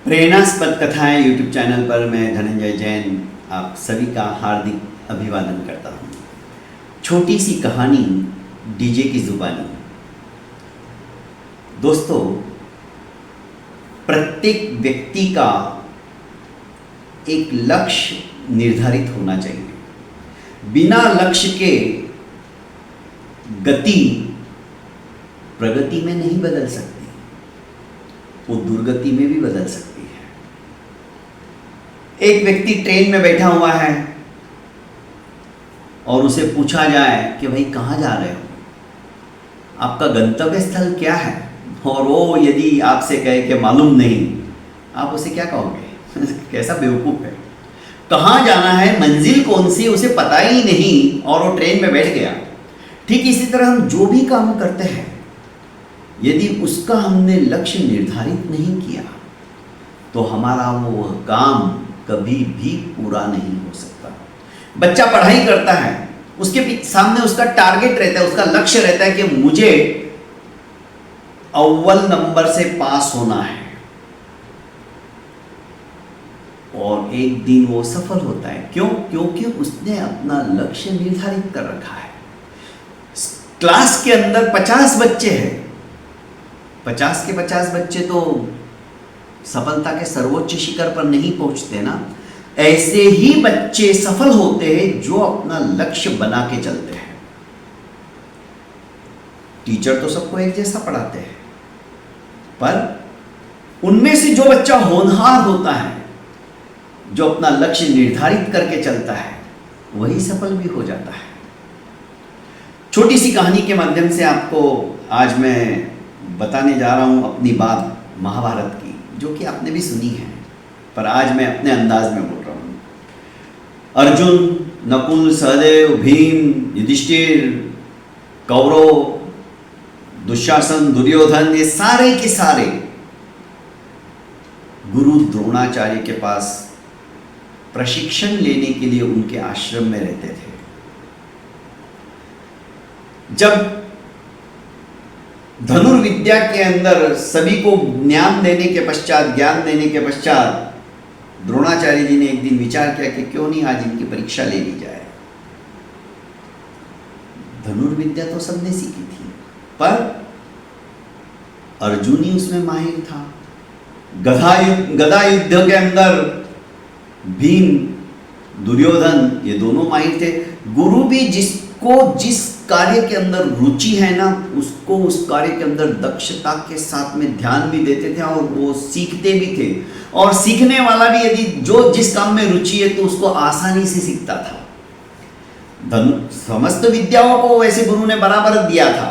प्रेरणास्पद कथाएं YouTube channel पर मैं धनंजय जैन आप सभी का हार्दिक अभिवादन करता हूँ। छोटी सी कहानी डीजे की जुबानी। दोस्तों, प्रत्येक व्यक्ति का एक लक्ष्य निर्धारित होना चाहिए। बिना लक्ष्य के गति प्रगति में नहीं बदल सकती, वो दुर्गति में भी बदल सकती है। एक व्यक्ति ट्रेन में बैठा हुआ है और उसे पूछा जाए कि भाई कहाँ जा रहे हो, आपका गंतव्य स्थल क्या है, और वो यदि आपसे कहे कि मालूम नहीं, आप उसे क्या कहोगे? कैसा बेवकूफ़ है। कहाँ जाना है, मंजिल कौन सी, उसे पता ही नहीं और वो ट्रेन में बैठ गया। ठीक इसी तरह हम जो भी काम करते हैं, यदि उसका हमने लक्ष्य निर्धारित नहीं किया तो हमारा वो काम कभी भी पूरा नहीं हो सकता। बच्चा पढ़ाई करता है, उसके सामने उसका टारगेट रहता है, उसका लक्ष्य रहता है कि मुझे अव्वल नंबर से पास होना है, और एक दिन वो सफल होता है। क्यों? क्योंकि उसने अपना लक्ष्य निर्धारित कर रखा है। क्लास के अंदर 50 बच्चे हैं, 50 के 50 बच्चे तो सफलता के सर्वोच्च शिखर पर नहीं पहुंचते ना। ऐसे ही बच्चे सफल होते हैं जो अपना लक्ष्य बना के चलते हैं। टीचर तो सबको एक जैसा पढ़ाते हैं, पर उनमें से जो बच्चा होनहार होता है, जो अपना लक्ष्य निर्धारित करके चलता है, वही सफल भी हो जाता है। छोटी सी कहानी के माध्यम से आपको आज मैं बताने जा रहा हूँ अपनी बात महाभारत की, जो कि आपने भी सुनी है, पर आज मैं अपने अंदाज में बोल रहा हूँ। अर्जुन, नकुल, सहदेव, भीम, युधिष्ठिर, कौरव, दुशासन, दुर्योधन, ये सारे के सारे गुरु द्रोणाचार्य के पास प्रशिक्षण लेने के लिए उनके आश्रम में रहते थे। जब धनुर्विद्या के अंदर सभी को ज्ञान देने के पश्चात द्रोणाचार्य जी ने एक दिन विचार किया कि क्यों नहीं आज इनकी परीक्षा ले ली जाए। धनुर्विद्या तो सबने सीखी थी, पर अर्जुन ही उसमें माहिर था। गदा युद्ध के अंदर भीम, दुर्योधन, ये दोनों माहिर थे। गुरु भी जिसको जिस कार्य के अंदर रुचि है ना, उसको उस कार्य के अंदर दक्षता के साथ में ध्यान भी देते थे और वो सीखते भी थे। और सीखने वाला भी यदि जो जिस काम में रुचि है तो उसको आसानी से सीखता था। समस्त विद्याओं को वैसे गुरु ने बराबर दिया था,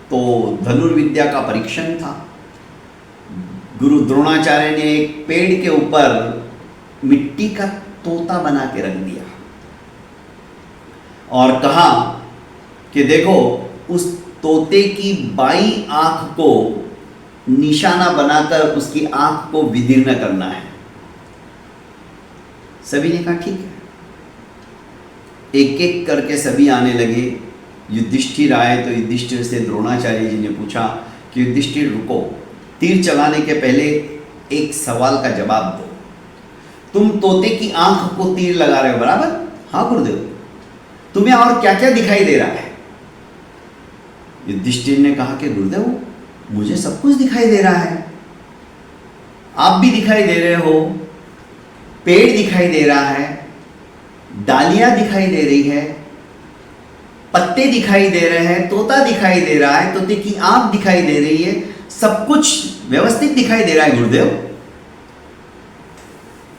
तो धनुर्विद्या का परीक्षण था। गुरु द्रोणाचार्य ने एक पेड़ के ऊपर मिट्टी का तोता बना के रख दिया और कहा कि देखो, उस तोते की बाईं आंख को निशाना बनाकर उसकी आंख को विदीर्ण करना है। सभी ने कहा ठीक है। एक एक करके सभी आने लगे। युधिष्ठिर आए तो युधिष्ठिर से द्रोणाचार्य जी ने पूछा कि युधिष्ठिर रुको, तीर चलाने के पहले एक सवाल का जवाब दो। तुम तोते की आंख को तीर लगा रहे हो, बराबर? हाँ गुरुदेव। तुम्हें और क्या क्या दिखाई दे रहा है? युधिष्ठिर ने कहा कि गुरुदेव, मुझे सब कुछ दिखाई दे रहा है। आप भी दिखाई दे रहे हो, पेड़ दिखाई दे रहा है, डालियां दिखाई दे रही है, पत्ते दिखाई दे रहे हैं, तोता दिखाई दे रहा है, तोते की आंख दिखाई दे रही है, सब कुछ व्यवस्थित दिखाई दे रहा है गुरुदेव।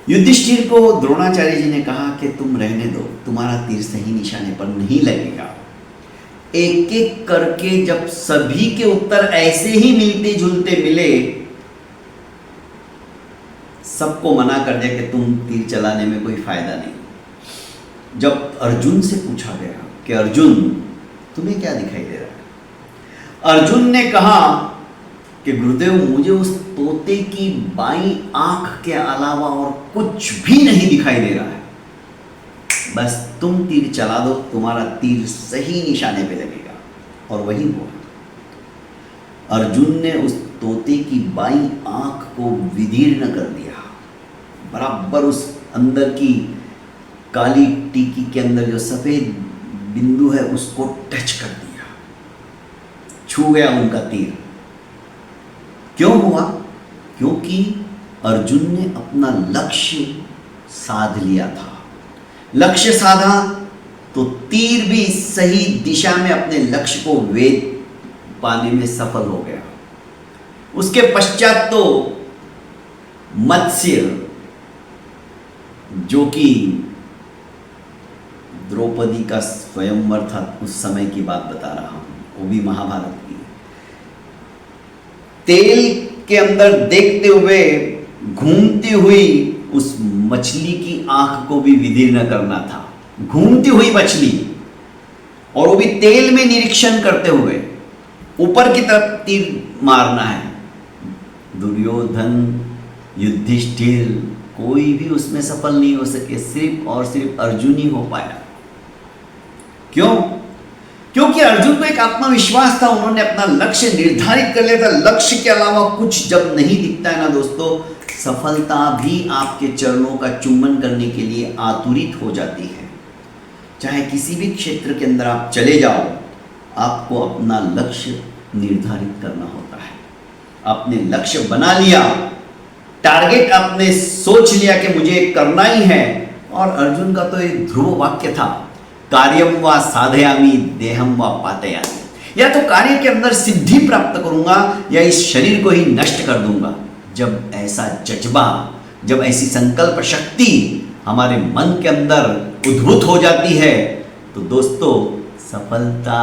युधिष्ठिर को द्रोणाचार्य जी ने कहा कि तुम रहने दो, तुम्हारा तीर सही निशाने पर नहीं लगेगा। एक एक करके जब सभी के उत्तर ऐसे ही मिलते जुलते मिले, सबको मना कर दिया कि तुम तीर चलाने में कोई फायदा नहीं। जब अर्जुन से पूछा गया कि अर्जुन, तुम्हें क्या दिखाई दे रहा है? अर्जुन ने कहा कि गुरुदेव, मुझे उस तोते की बाईं आंख के अलावा और कुछ भी नहीं दिखाई दे रहा है। बस तुम तीर चला दो, तुम्हारा तीर सही निशाने पे लगेगा। और वही हुआ। अर्जुन ने उस तोते की बाईं आंख को विदीर्ण कर दिया, बराबर उस अंदर की काली टीकी के अंदर जो सफेद बिंदु है उसको टच कर दिया, छू गया उनका तीर। क्यों हुआ? क्योंकि अर्जुन ने अपना लक्ष्य साध लिया था। लक्ष्य साधा तो तीर भी सही दिशा में अपने लक्ष्य को वेध पाने में सफल हो गया। उसके पश्चात तो मत्स्य, जो कि द्रौपदी का स्वयंवर था, उस समय की बात बता रहा हूं, वो भी महाभारत की, तेल के अंदर देखते हुए घूमती हुई उस मछली की आंख को भी विदीर्ण करना था। घूमती हुई मछली, और वो भी तेल में निरीक्षण करते हुए ऊपर की तरफ तीर मारना है। दुर्योधन, युधिष्ठिर, कोई भी उसमें सफल नहीं हो सके, सिर्फ और सिर्फ अर्जुन ही हो पाया। क्यों? क्योंकि अर्जुन को एक आत्मविश्वास था, उन्होंने अपना लक्ष्य निर्धारित कर लिया था। लक्ष्य के अलावा कुछ जब नहीं दिखता है ना दोस्तों, सफलता भी आपके चरणों का चुम्बन करने के लिए आतुरित हो जाती है। चाहे किसी भी क्षेत्र के अंदर आप चले जाओ, आपको अपना लक्ष्य निर्धारित करना होता है। आपने लक्ष्य बना लिया, टारगेट आपने सोच लिया कि मुझे करना ही है। और अर्जुन का तो एक ध्रुव वाक्य था, कार्यम व साधयामि देहम व पातयामि। या तो कार्य के अंदर सिद्धि प्राप्त करूंगा या इस शरीर को ही नष्ट कर दूंगा। जब ऐसा जज्बा, जब ऐसी संकल्प शक्ति हमारे मन के अंदर उद्भूत हो जाती है, तो दोस्तों सफलता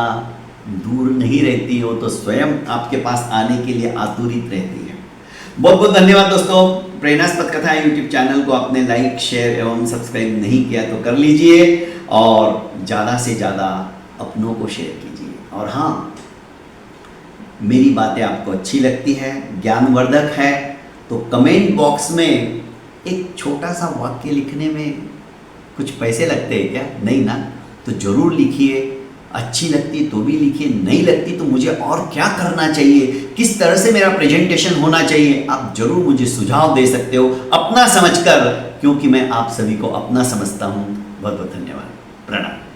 दूर नहीं रहती हो, तो स्वयं आपके पास आने के लिए आतुरित रहती है। बहुत बहुत धन्यवाद दोस्तों। प्रेरणास्पद कथाएं यूट्यूब चैनल को आपने लाइक, शेयर एवं सब्सक्राइब नहीं किया तो कर लीजिए, और ज़्यादा से ज़्यादा अपनों को शेयर कीजिए। और हाँ, मेरी बातें आपको अच्छी लगती है, ज्ञानवर्धक है, तो कमेंट बॉक्स में एक छोटा सा वाक्य लिखने में कुछ पैसे लगते हैं क्या? नहीं ना? तो ज़रूर लिखिए। अच्छी लगती तो भी लिखिए, नहीं लगती तो मुझे और क्या करना चाहिए, किस तरह से मेरा प्रेजेंटेशन होना चाहिए, आप जरूर मुझे सुझाव दे सकते हो अपना समझकर, क्योंकि मैं आप सभी को अपना समझता हूँ। बहुत बहुत धन्यवाद। प्रणाम।